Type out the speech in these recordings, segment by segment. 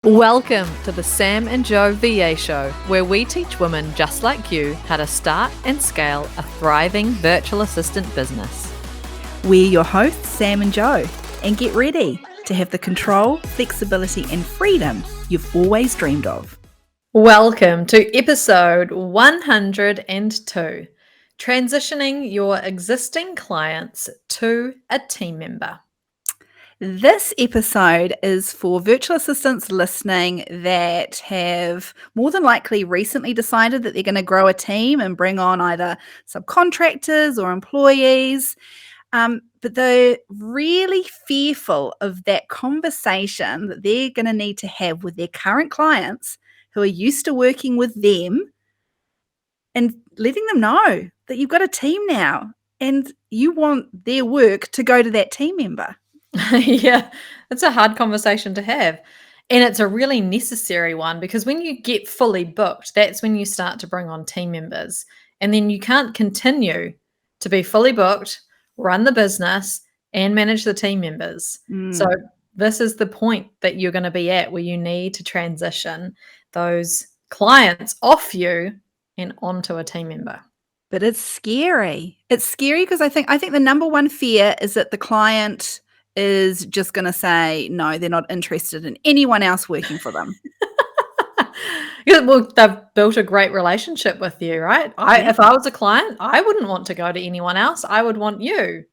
Welcome to the Sam and Joe VA Show, where we teach women just like you how to start and scale a thriving virtual assistant business. We're your hosts, Sam and Joe, and get ready to have the control, flexibility, and freedom you've always dreamed of. Welcome to episode 102, transitioning your existing clients to a team member. This episode is for virtual assistants listening that have more than likely recently decided that they're going to grow a team and bring on either subcontractors or employees. But they're really fearful of that conversation that they're going to need to have with their current clients who are used to working with them and letting them know that you've got a team now and you want their work to go to that team member. Yeah, it's a hard conversation to have. And it's a really necessary one because when you get fully booked, that's when you start to bring on team members. And then you can't continue to be fully booked, run the business, and manage the team members. So this is the point that you're going to be at where you need to transition those clients off you and onto a team member. But it's scary. It's scary because I think the number one fear is that the client is just going to say, no, they're not interested in anyone else working for them. Well, they've built a great relationship with you, right? If I was a client, I wouldn't want to go to anyone else. I would want you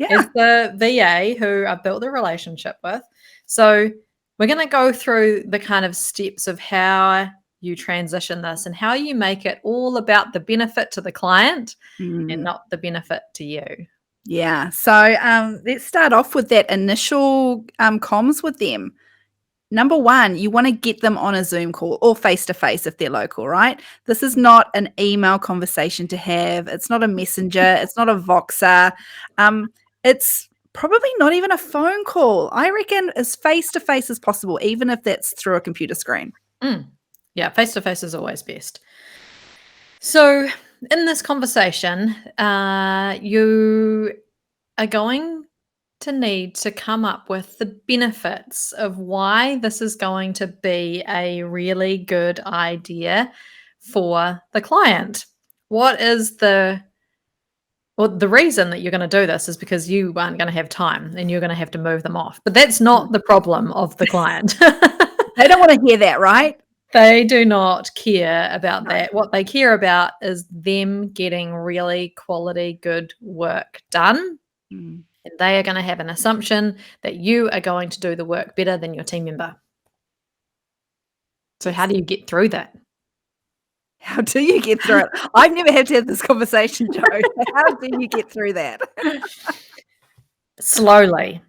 as the VA who I've built the relationship with. So we're going to go through the kind of steps of how you transition this and how you make it all about the benefit to the client and not the benefit to you. Yeah. So let's start off with that initial comms with them. Number one, you want to get them on a Zoom call or face-to-face if they're local, right? This is not an email conversation to have. It's not a messenger. It's not a Voxer. It's probably not even a phone call. I reckon as face-to-face as possible, even if that's through a computer screen. Yeah, face-to-face is always best. So in this conversation, you are going to need to come up with the benefits of why this is going to be a really good idea for the client. What is the reason that you're going to do this is because you aren't going to have time and you're going to have to move them off. But that's not the problem of the client. They don't want to hear that, right? They do not care about that. What they care about is them getting really quality, good work done. And they are going to have an assumption that you are going to do the work better than your team member. So how do you get through that? How do you get through it? I've never had to have this conversation, Joe. How do you get through that? Slowly.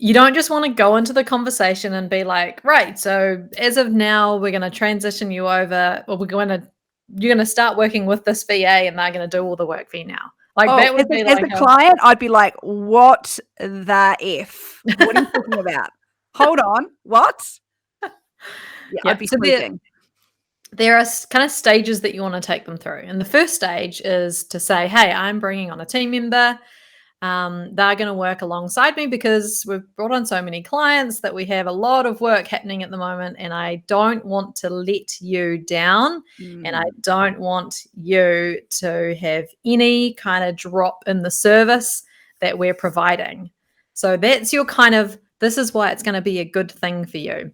You don't just want to go into the conversation and be like, right, so as of now, we're going to transition you over, or you're going to start working with this VA and they're going to do all the work for you now. That would be as a client, I'd be like, what the F? What are you talking about? Hold on. What? Yeah, I'd be freaking. There are kind of stages that you want to take them through. And the first stage is to say, hey, I'm bringing on a team member. They're going to work alongside me because we've brought on so many clients that we have a lot of work happening at the moment, and I don't want to let you down, and I don't want you to have any kind of drop in the service that we're providing. So that's your this is why it's going to be a good thing for you.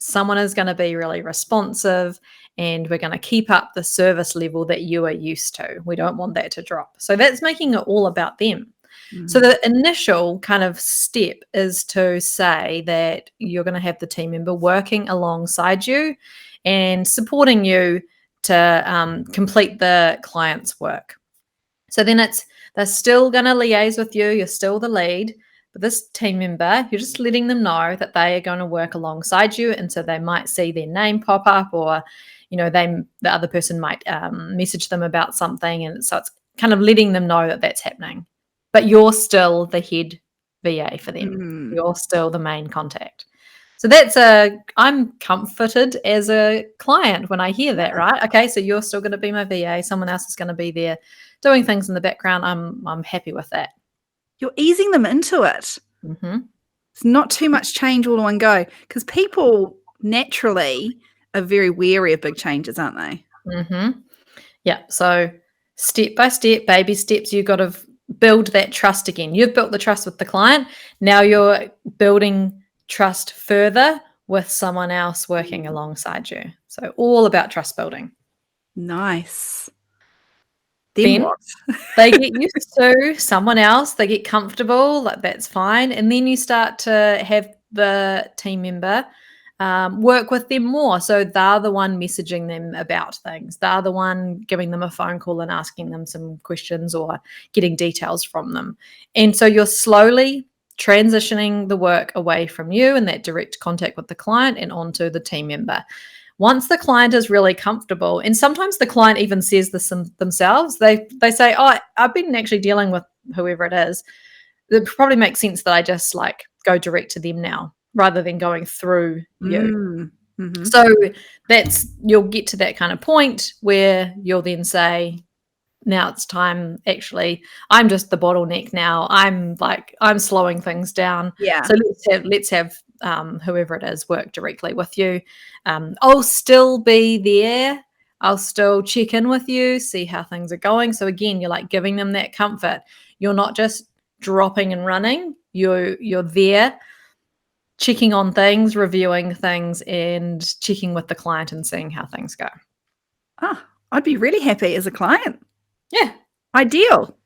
Someone is going to be really responsive and we're going to keep up the service level that you are used to. We don't want that to drop. So that's making it all about them. So the initial kind of step is to say that you're going to have the team member working alongside you and supporting you to complete the client's work. So then they're still going to liaise with you. You're still the lead. But this team member, you're just letting them know that they are going to work alongside you. And so they might see their name pop up, or, the other person might message them about something. And so it's kind of letting them know that that's happening. But you're still the head VA for them. You're still the main contact. So I'm comforted as a client when I hear that, right? Okay, so you're still going to be my VA. Someone else is going to be there doing things in the background. I'm happy with that. You're easing them into it. It's not too much change all in one go, because people naturally are very wary of big changes, aren't they? Mm-hmm. Yeah. So step by step, baby steps, you've got to build that trust again. You've built the trust with the client. Now you're building trust further with someone else working alongside you. So all about trust building. Nice. Then what? they get used to someone else, they get comfortable, like that's fine. And then you start to have the team member work with them more. So they're the one messaging them about things. They're the one giving them a phone call and asking them some questions or getting details from them. And so you're slowly transitioning the work away from you and that direct contact with the client and onto the team member. Once the client is really comfortable, and sometimes the client even says this themselves, they say, oh, I've been actually dealing with whoever it is. It probably makes sense that I just like go direct to them now rather than going through you. Mm-hmm. So you'll get to that kind of point where you'll then say, now it's time, actually, I'm just the bottleneck now. I'm slowing things down. Yeah. So let's have whoever it is work directly with you. I'll still be there. I'll still check in with you, see how things are going. So again, you're like giving them that comfort. You're not just dropping and running. You're there, checking on things, reviewing things, and checking with the client and seeing how things go. I'd be really happy as a client. Yeah. Ideal.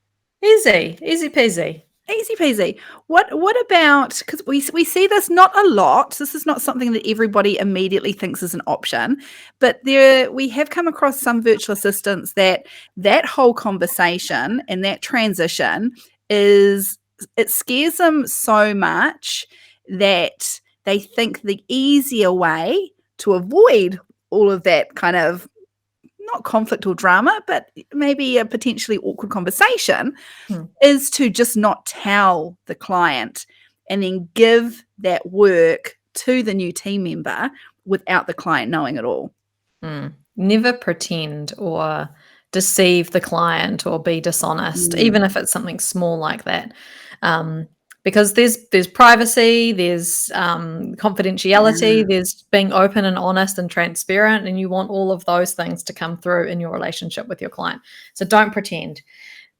Easy peasy. Easy peasy. What about, because we see this not a lot. This is not something that everybody immediately thinks is an option, but we have come across some virtual assistants that whole conversation and that transition it scares them so much that they think the easier way to avoid all of that kind of not conflict or drama, but maybe a potentially awkward conversation is to just not tell the client and then give that work to the new team member without the client knowing it all. Never pretend or deceive the client or be dishonest, even if it's something small like that. Because there's privacy, there's confidentiality, there's being open and honest and transparent, and you want all of those things to come through in your relationship with your client. So don't pretend.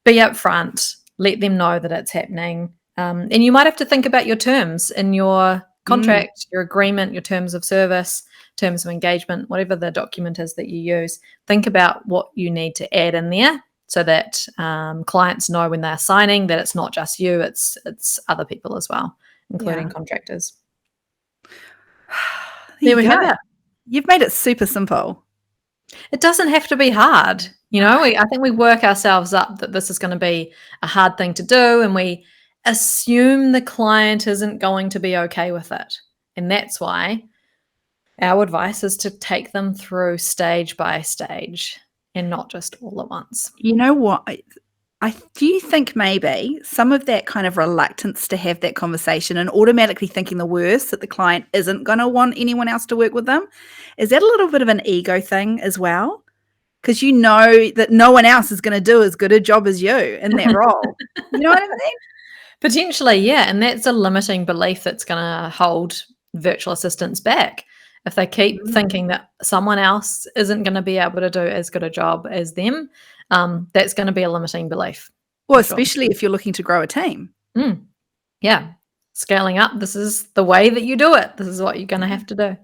Be upfront. Let them know that it's happening. And you might have to think about your terms in your contract, your agreement, your terms of service, terms of engagement, whatever the document is that you use. Think about what you need to add in there, so that clients know when they're signing that it's not just you, it's other people as well, including contractors. There we go. You've made it super simple. It doesn't have to be hard. I think we work ourselves up that this is going to be a hard thing to do, and we assume the client isn't going to be okay with it. And that's why our advice is to take them through stage by stage and not just all at once. You know what? Do you think maybe some of that kind of reluctance to have that conversation and automatically thinking the worst, that the client isn't going to want anyone else to work with them, is that a little bit of an ego thing as well? Because you know that no one else is going to do as good a job as you in that role. You know what I mean? Potentially, yeah. And that's a limiting belief that's going to hold virtual assistants back. If they keep thinking that someone else isn't going to be able to do as good a job as them, that's going to be a limiting belief. Well, especially if you're looking to grow a team. Yeah. Scaling up, this is the way that you do it. This is what you're going to have to do.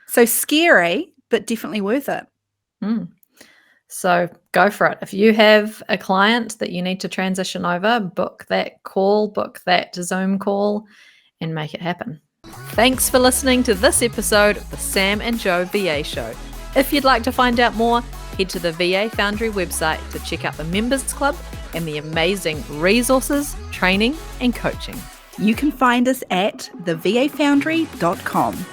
So scary, but definitely worth it. So go for it. If you have a client that you need to transition over, book that call, book that Zoom call, and make it happen. Thanks for listening to this episode of the Sam and Joe VA Show. If you'd like to find out more, head to the VA Foundry website to check out the Members Club and the amazing resources, training, and coaching. You can find us at thevafoundry.com.